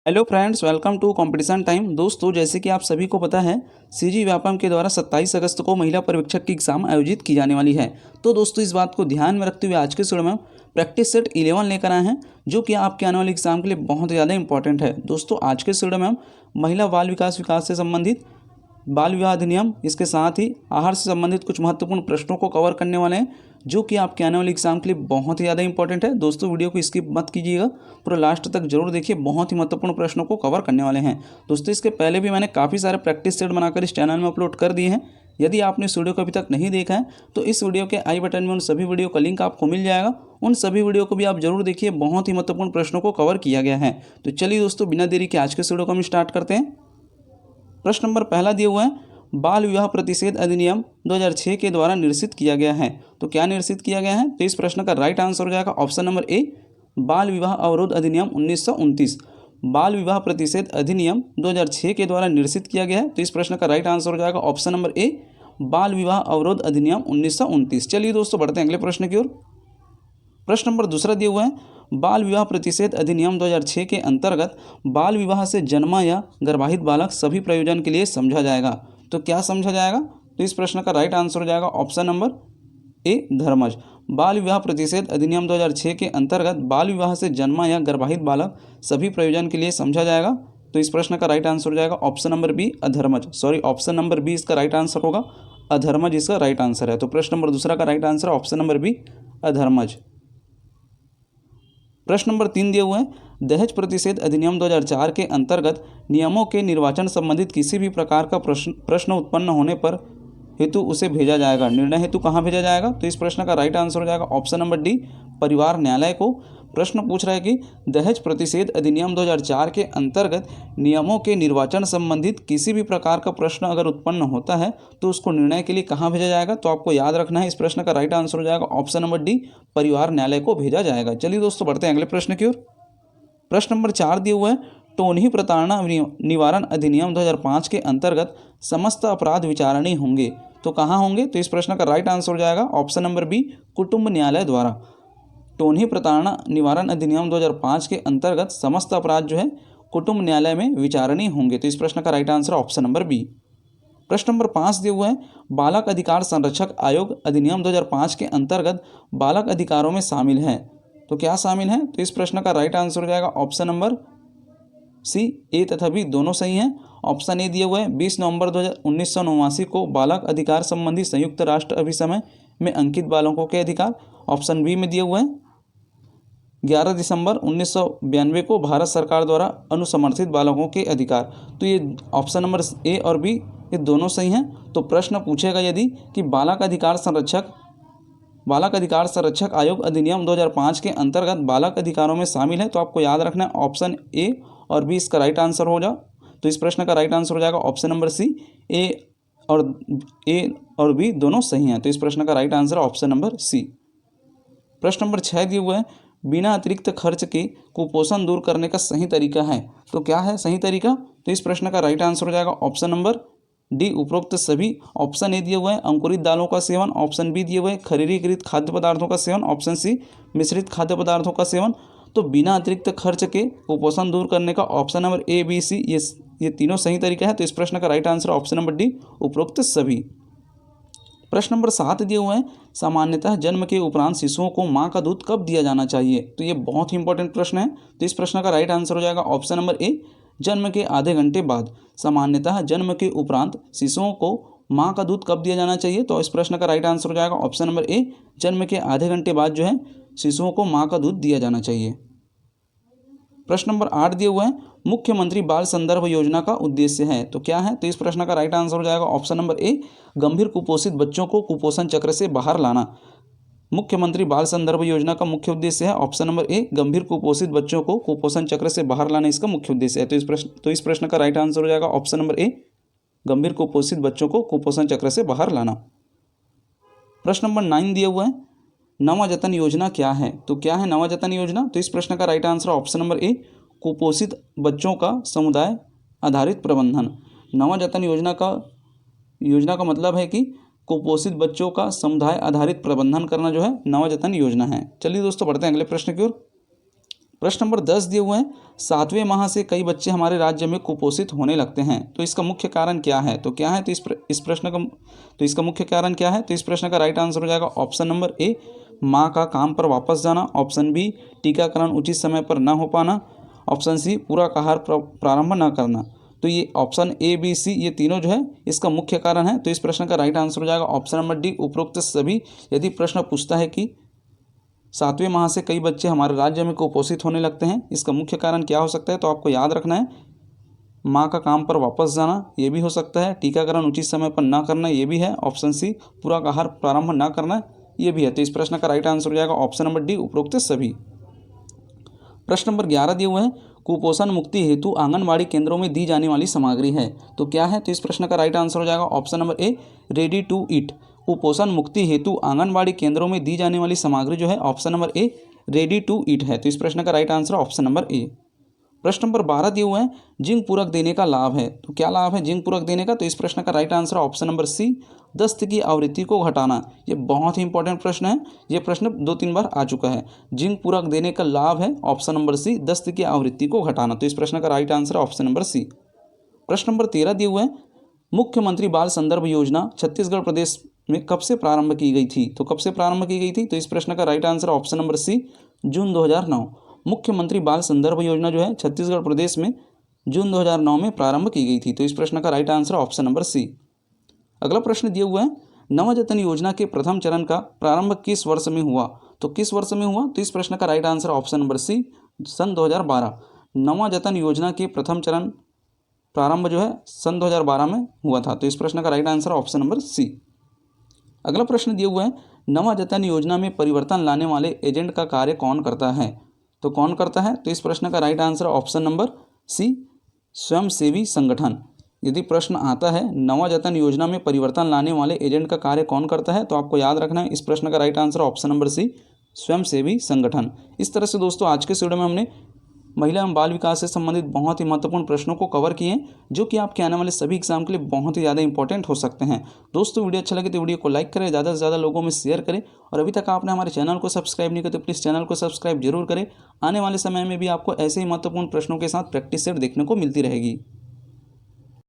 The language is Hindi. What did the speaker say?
Hello friends, welcome to competition time. दोस्तों, जैसे कि आप सभी को पता है, सीजी व्यापम के द्वारा 27 अगस्त को महिला पर्यवेक्षक की एग्ज़ाम आयोजित की जाने वाली है। तो दोस्तों, इस बात को ध्यान में रखते हुए आज के वीडियो में प्रैक्टिस सेट 11 लेकर आए हैं, जो कि आपके आने वाले एग्जाम के लिए बहुत ज़्यादा इंपॉर्टेंट है। दोस्तों, आज के वीडियो में हम महिला बाल विकास से संबंधित बाल विवाह अधिनियम, इसके साथ ही आहार से संबंधित कुछ महत्वपूर्ण प्रश्नों को कवर करने वाले हैं, जो कि आपके आने वाले एग्जाम के लिए बहुत ही ज़्यादा इंपॉर्टेंट है। दोस्तों, वीडियो को स्किप मत कीजिएगा, पूरा लास्ट तक जरूर देखिए, बहुत ही महत्वपूर्ण प्रश्नों को कवर करने वाले हैं। दोस्तों, इसके पहले भी मैंने काफ़ी सारे प्रैक्टिस सेट बनाकर इस चैनल में अपलोड कर दिए हैं। यदि आपने इस वीडियो को अभी तक नहीं देखा है तो इस वीडियो के आई बटन में उन सभी वीडियो का लिंक आपको मिल जाएगा। उन सभी वीडियो को भी आप जरूर देखिए, बहुत ही महत्वपूर्ण प्रश्नों को कवर किया गया है। तो चलिए दोस्तों, बिना देरी के आज के वीडियो को हम स्टार्ट करते हैं। प्रश्न नंबर पहला दिया हुआ है, बाल विवाह प्रतिषेध अधिनियम 2006 के द्वारा निर्देशित किया गया है। तो क्या निर्देशित किया गया है? तो इस प्रश्न का राइट आंसर हो जाएगा ऑप्शन नंबर ए, बाल विवाह अवरोध अधिनियम 1929। बाल विवाह प्रतिषेध अधिनियम 2006 के द्वारा निर्देशित किया गया है। तो इस प्रश्न का राइट आंसर हो जाएगा ऑप्शन नंबर ए, बाल विवाह अवरोध अधिनियम 1929। चलिए दोस्तों, बढ़ते हैं अगले प्रश्न की ओर। प्रश्न नंबर दूसरा दिया हुआ है, बाल विवाह प्रतिषेध अधिनियम 2006 के अंतर्गत बाल विवाह से जन्मा या गर्भाहित बालक सभी प्रयोजन के लिए समझा जाएगा। तो क्या समझा जाएगा? तो इस प्रश्न का राइट आंसर हो जाएगा ऑप्शन नंबर ए, धर्मज। बाल विवाह प्रतिषेध अधिनियम 2006 के अंतर्गत बाल विवाह से जन्मा या गर्भाहित बालक सभी प्रयोजन के लिए समझा जाएगा। तो इस प्रश्न का राइट आंसर हो जाएगा ऑप्शन नंबर बी, अधर्मज। सॉरी, ऑप्शन नंबर बी इसका राइट आंसर होगा, अधर्मज इसका राइट आंसर है। तो प्रश्न नंबर दूसरा का right answer option number B, अधर्मज। प्रश्न नंबर 3 दिए हुए हैं, दहेज प्रतिषेध अधिनियम 2004 के अंतर्गत नियमों के निर्वाचन संबंधित किसी भी प्रकार का प्रश्न उत्पन्न होने पर हेतु उसे भेजा जाएगा। निर्णय हेतु कहाँ भेजा जाएगा? तो इस प्रश्न का राइट आंसर हो जाएगा ऑप्शन नंबर डी, परिवार न्यायालय को। प्रश्न पूछ रहा है कि दहेज प्रतिषेध अधिनियम 2004 के अंतर्गत नियमों के निर्वाचन संबंधित किसी भी प्रकार का प्रश्न अगर उत्पन्न होता है तो उसको निर्णय के लिए कहाँ भेजा जाएगा? तो आपको याद रखना है, इस प्रश्न का राइट आंसर हो जाएगा ऑप्शन नंबर डी, परिवार न्यायालय को भेजा जाएगा। चलिए दोस्तों, बढ़ते हैं अगले प्रश्न की ओर। प्रश्न नंबर 4 दिए हुए हैं, टोनही प्रताड़ना निवारण अधिनियम 2005 के अंतर्गत समस्त अपराध विचारणीय होंगे। तो कहाँ होंगे? तो इस प्रश्न का राइट आंसर हो जाएगा ऑप्शन नंबर बी, कुटुंब न्यायालय द्वारा। टोनही प्रताड़ना निवारण अधिनियम 2005 के अंतर्गत समस्त अपराध जो है कुटुंब न्यायालय में विचारणीय होंगे। तो इस प्रश्न का right answer option number B. प्रश्न नंबर 5 दिए हुए हैं, बालक अधिकार संरक्षक आयोग अधिनियम 2005 के अंतर्गत बालक अधिकारों में शामिल है। तो क्या शामिल है? तो इस प्रश्न का राइट आंसर हो जाएगा ऑप्शन नंबर सी, ए तथा बी दोनों सही हैं। ऑप्शन ए दिए हुए हैं, 20 नवंबर 1989 को बालक अधिकार संबंधी संयुक्त राष्ट्र अभिसमय में अंकित बालकों के अधिकार। ऑप्शन बी में दिए हुए हैं, 11 दिसंबर 1992 को भारत सरकार द्वारा अनुसमर्थित बालकों के अधिकार। तो ये ऑप्शन नंबर ए और बी ये दोनों सही हैं। तो प्रश्न पूछेगा यदि कि बालक अधिकार संरक्षक आयोग अधिनियम 2005 के अंतर्गत बालक अधिकारों में शामिल है, तो आपको याद रखना है ऑप्शन ए और बी इसका राइट आंसर हो जा। तो इस प्रश्न का राइट आंसर हो जाएगा ऑप्शन नंबर सी, ए और बी दोनों सही हैं। तो इस प्रश्न का right answer option number C. प्रश्न नंबर 6 दिए हुए हैं, बिना अतिरिक्त खर्च के कुपोषण दूर करने का सही तरीका है। तो क्या है सही तरीका? तो इस प्रश्न का राइट आंसर हो जाएगा ऑप्शन नंबर डी, उपरोक्त सभी। ऑप्शन ए दिए हुए हैं, अंकुरित दालों का सेवन। ऑप्शन बी दिए हुए हैं, खरीदीकृत खाद्य पदार्थों का सेवन। ऑप्शन सी, मिश्रित खाद्य पदार्थों का सेवन। तो बिना अतिरिक्त खर्च के कुपोषण दूर करने का ऑप्शन नंबर ए, बी, सी ये तीनों सही तरीका है। तो इस प्रश्न का right answer option number D, उपरोक्त सभी। प्रश्न नंबर 7 दिए हुए हैं, सामान्यतः जन्म के उपरांत शिशुओं को मां का दूध कब दिया जाना चाहिए? तो ये बहुत ही इंपॉर्टेंट प्रश्न है। तो इस प्रश्न का राइट आंसर हो जाएगा ऑप्शन नंबर ए, जन्म के आधे घंटे बाद। सामान्यतः जन्म के उपरांत शिशुओं को मां का दूध कब दिया जाना चाहिए? तो इस प्रश्न का राइट आंसर हो जाएगा ऑप्शन नंबर ए, जन्म के आधे घंटे बाद जो है शिशुओं को मां का दूध दिया जाना चाहिए। प्रश्न नंबर 8 दिए हुए हैं, मुख्यमंत्री बाल संदर्भ योजना का उद्देश्य है। तो क्या है? तो इस प्रश्न का राइट आंसर हो जाएगा ऑप्शन नंबर ए, गंभीर कुपोषित बच्चों को कुपोषण चक्र से बाहर लाना। मुख्यमंत्री बाल संदर्भ योजना का मुख्य उद्देश्य है ऑप्शन नंबर ए, गंभीर कुपोषित बच्चों को कुपोषण चक्र से बाहर लाना इसका मुख्य उद्देश्य है। तो इस प्रश्न का राइट आंसर हो जाएगा ऑप्शन नंबर ए, गंभीर कुपोषित बच्चों को कुपोषण चक्र से बाहर लाना। प्रश्न नंबर 9 दिए हुए हैं, नवजतन योजना क्या है? तो क्या है नवजतन योजना? तो इस प्रश्न का राइट आंसर ऑप्शन नंबर ए, कुपोषित बच्चों का समुदाय आधारित प्रबंधन। नवजतन योजना का मतलब है कि कुपोषित बच्चों का समुदाय आधारित प्रबंधन करना जो है नवजतन योजना है। चलिए दोस्तों, बढ़ते हैं अगले प्रश्न की ओर। प्रश्न नंबर 10 दिए हुए हैं, 7वें माह से कई बच्चे हमारे राज्य में कुपोषित होने लगते हैं, तो इसका मुख्य कारण क्या है? तो क्या है? तो इस प्रश्न का तो इसका मुख्य कारण क्या है? तो इस प्रश्न का राइट आंसर हो जाएगा ऑप्शन नंबर ए, माँ का काम पर वापस जाना, ऑप्शन बी, टीकाकरण उचित समय पर न हो पाना, ऑप्शन सी, पूरक आहार प्रारंभ न करना। तो ये ऑप्शन ए, बी, सी ये तीनों जो है इसका मुख्य कारण है। तो इस प्रश्न का राइट आंसर हो जाएगा ऑप्शन नंबर डी, उपरोक्त सभी। यदि प्रश्न पूछता है कि 7वें माह से कई बच्चे हमारे राज्य में कुपोषित होने लगते हैं, इसका मुख्य कारण क्या हो सकता है? तो आपको याद रखना है, माँ का काम पर वापस जाना ये भी हो सकता है, टीकाकरण उचित समय पर ना करना ये भी है, ऑप्शन सी, पूरक आहार प्रारंभ ना करना ये भी है। तो इस प्रश्न का राइट आंसर हो जाएगा ऑप्शन नंबर डी, उपरोक्त सभी। प्रश्न नंबर 11 दिए हुए हैं, कुपोषण मुक्ति हेतु आंगनबाड़ी केंद्रों में दी जाने वाली सामग्री है, तो क्या है? तो इस प्रश्न का राइट आंसर हो जाएगा option number A, ready to eat. कुपोषण मुक्ति हेतु आंगनबाड़ी केंद्रों में दी जाने वाली सामग्री जो है option number A, ready to eat है। तो इस प्रश्न का right answer option number A. प्रश्न नंबर 12 दिए हुए हैं, जिंक पूरक देने का लाभ है, तो क्या लाभ है जिंक पूरक देने का? तो इस प्रश्न का right answer option number C, दस्त की आवृत्ति को घटाना। ये बहुत ही इंपॉर्टेंट प्रश्न है, ये प्रश्न 2-3 बार आ चुका है। जिंक पूरक देने का लाभ है ऑप्शन नंबर सी, दस्त की आवृत्ति को घटाना। तो इस प्रश्न का right answer option number C. प्रश्न नंबर 13 दिए हुए हैं, मुख्यमंत्री बाल संदर्भ योजना छत्तीसगढ़ प्रदेश में कब से प्रारंभ की गई थी? तो कब से प्रारंभ की गई थी? तो इस प्रश्न का right answer option number C, June 2009। मुख्यमंत्री बाल संदर्भ योजना जो है छत्तीसगढ़ प्रदेश में जून 2009 में प्रारंभ की गई थी। तो इस प्रश्न का right answer option number C. अगला प्रश्न दिए हुए हैं, नवजतन योजना के प्रथम चरण का प्रारंभ किस वर्ष में हुआ? तो किस वर्ष में हुआ? तो इस प्रश्न का right answer option number C, सन 2012। नवजतन योजना के प्रथम चरण प्रारंभ जो है सन 2012 में हुआ था। तो इस प्रश्न का right answer option number C. अगला प्रश्न दिए हुए हैं, नवजतन योजना में परिवर्तन लाने वाले एजेंट का कार्य कौन करता है? तो कौन करता है? तो इस प्रश्न का right answer option number C, स्वयंसेवी संगठन। यदि प्रश्न आता है नवजतन योजना में परिवर्तन लाने वाले एजेंट का कार्य कौन करता है, तो आपको याद रखना है इस प्रश्न का right answer option number C, स्वयंसेवी संगठन। इस तरह से दोस्तों आज के वीडियो में हमने महिला एवं बाल विकास से संबंधित बहुत ही महत्वपूर्ण प्रश्नों को कवर किए हैं, जो कि आपके आने वाले सभी एग्जाम के लिए बहुत ही ज़्यादा इंपॉर्टेंट हो सकते हैं। दोस्तों वीडियो अच्छा लगे तो वीडियो को लाइक करें, ज़्यादा से ज़्यादा लोगों में शेयर करें, और अभी तक आपने हमारे चैनल को सब्सक्राइब नहीं किया तो प्लीज़ चैनल को सब्सक्राइब जरूर करें। आने वाले समय में भी आपको ऐसे ही महत्वपूर्ण प्रश्नों के साथ प्रैक्टिस सेट देखने को मिलती रहेगी।